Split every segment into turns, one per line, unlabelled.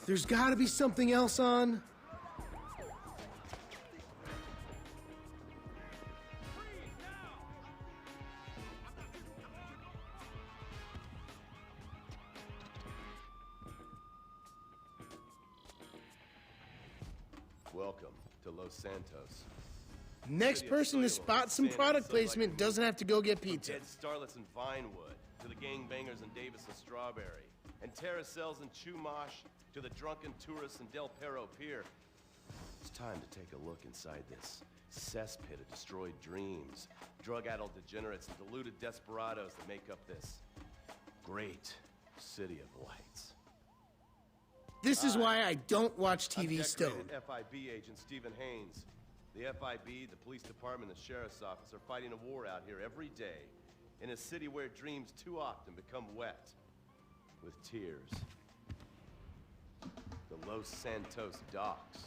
There's gotta be something else on.
Welcome to Los Santos.
Next person to spot some product placement doesn't have to go get pizza.
Dead starlets in Vinewood, to the gangbangers in Davis and Strawberry, and terracels in Chumash, to the drunken tourists in Del Perro Pier. It's time to take a look inside this cesspit of destroyed dreams, drug-addled degenerates and deluded desperados that make up this great city of lights.
This is why I don't watch TV stoned.
FIB agent Stephen Haynes. The FIB, the police department, and the sheriff's office are fighting a war out here every day in a city where dreams too often become wet with tears. The Los Santos docks.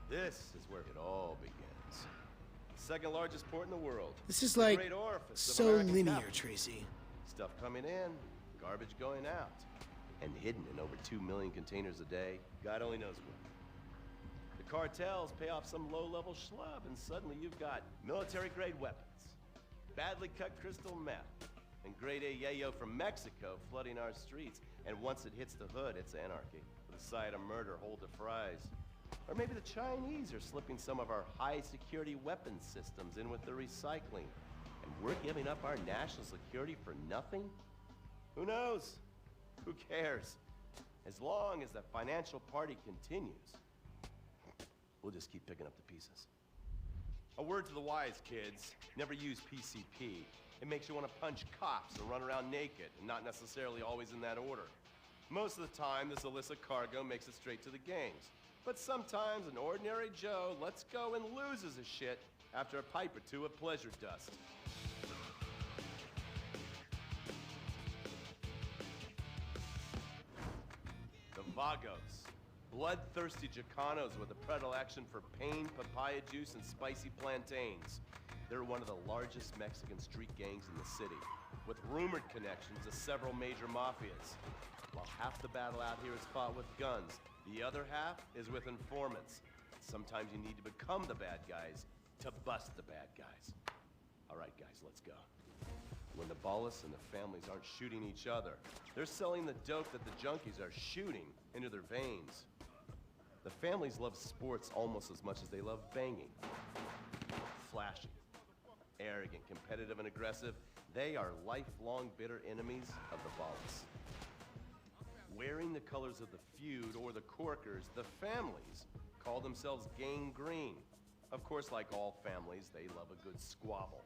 This is where it all begins. Second largest port in the world.
This is like
Great orifice of
so
American
linear,
capital.
Tracy.
Stuff coming in, garbage going out, and hidden in over 2 million containers a day. God only knows where. The cartels pay off some low-level schlub, and suddenly you've got military-grade weapons, badly cut crystal meth, and grade A yayo from Mexico flooding our streets. And once it hits the hood, it's anarchy. With a side of murder, hold the fries. Or maybe the Chinese are slipping some of our high-security weapons systems in with the recycling. And we're giving up our national security for nothing? Who knows? Who cares? As long as the financial party continues, we'll just keep picking up the pieces. A word to the wise, kids. Never use PCP. It makes you want to punch cops or run around naked, and not necessarily always in that order. Most of the time, this illicit cargo makes it straight to the gangs. But sometimes an ordinary Joe lets go and loses his shit after a pipe or two of pleasure dust. The Vagos. Bloodthirsty Chicanos with a predilection for pain, papaya juice, and spicy plantains. They're one of the largest Mexican street gangs in the city, with rumored connections to several major mafias. While half the battle out here is fought with guns, the other half is with informants. Sometimes you need to become the bad guys to bust the bad guys. All right, guys, let's go. When the Ballas and the families aren't shooting each other, they're selling the dope that the junkies are shooting into their veins. The families love sports almost as much as they love banging. Flashy, arrogant, competitive, and aggressive, they are lifelong bitter enemies of the Ballas. Wearing the colors of the feud or the corkers, the families call themselves Gang Green. Of course, like all families, they love a good squabble.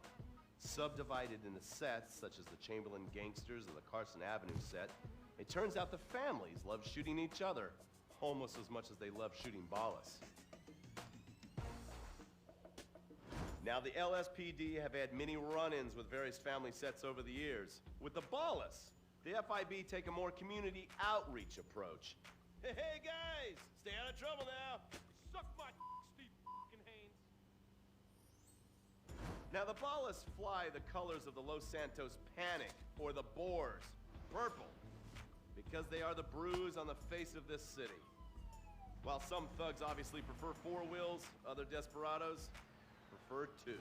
Subdivided into sets, such as the Chamberlain Gangsters or the Carson Avenue set, it turns out the families love shooting each other almost as much as they love shooting Ballas. Now, the LSPD have had many run-ins with various family sets over the years. With the Ballas, the FIB take a more community outreach approach. Hey guys, stay out of trouble now. Suck my Steve Haynes. Now, the Ballas fly the colors of the Los Santos Panic, or the Boars, purple, because they are the bruise on the face of this city. While some thugs obviously prefer 4 wheels, other desperados prefer 2.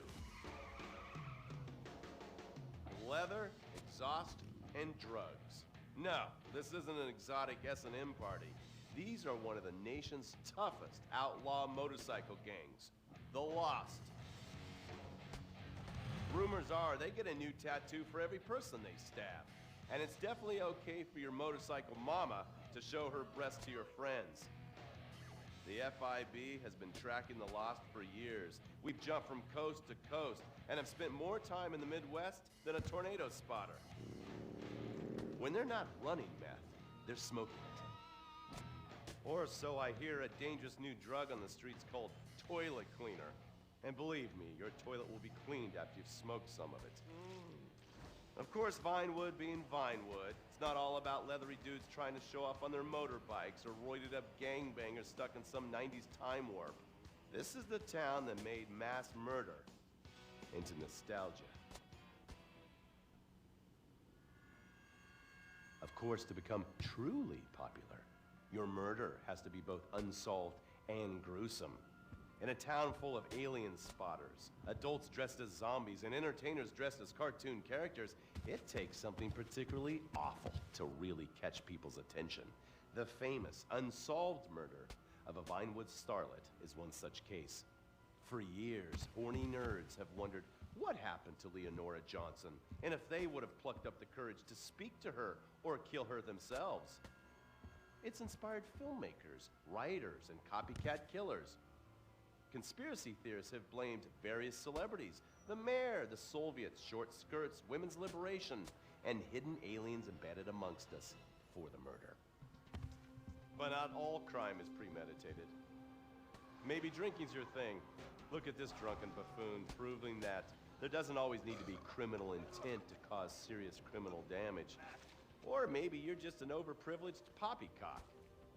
Leather, exhaust, and drugs. No, this isn't an exotic S&M party. These are one of the nation's toughest outlaw motorcycle gangs, the Lost. Rumors are they get a new tattoo for every person they stab. And it's definitely okay for your motorcycle mama to show her breasts to your friends. The FIB has been tracking the Lost for years. We've jumped from coast to coast and have spent more time in the Midwest than a tornado spotter. When they're not running meth, they're smoking it. Or so I hear, a dangerous new drug on the streets called toilet cleaner. And believe me, your toilet will be cleaned after you've smoked some of it. Of course, Vinewood being Vinewood, it's not all about leathery dudes trying to show off on their motorbikes or roided-up gangbangers stuck in some 90s time warp. This is the town that made mass murder into nostalgia. Of course, to become truly popular, Your murder has to be both unsolved and gruesome. In a town full of alien spotters, adults dressed as zombies, and entertainers dressed as cartoon characters, it takes something particularly awful to really catch people's attention. The famous, unsolved murder of a Vinewood starlet is one such case. For years, horny nerds have wondered what happened to Leonora Johnson, and if they would have plucked up the courage to speak to her or kill her themselves. It's inspired filmmakers, writers, and copycat killers. Conspiracy theorists have blamed various celebrities, the mayor, the Soviets, short skirts, women's liberation, and hidden aliens embedded amongst us for the murder. But not all crime is premeditated. Maybe drinking's your thing. Look at this drunken buffoon, proving that there doesn't always need to be criminal intent to cause serious criminal damage. Or maybe you're just an overprivileged poppycock,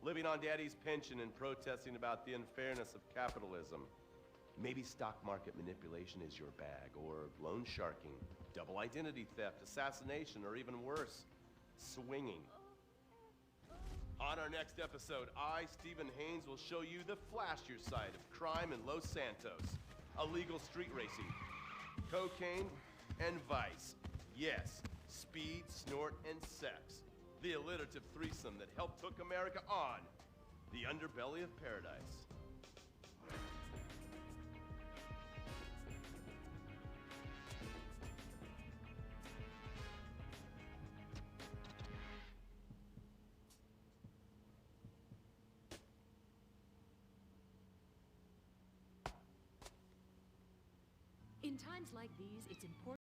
living on daddy's pension and protesting about the unfairness of capitalism. Maybe stock market manipulation is your bag, or loan sharking, double identity theft, assassination, or even worse, swinging. On our next episode, I, Stephen Haynes, will show you the flashier side of crime in Los Santos. Illegal street racing, cocaine, and vice. Yes, speed, snort, and sex. The alliterative threesome that helped hook America on the underbelly of paradise.
In times like these, it's important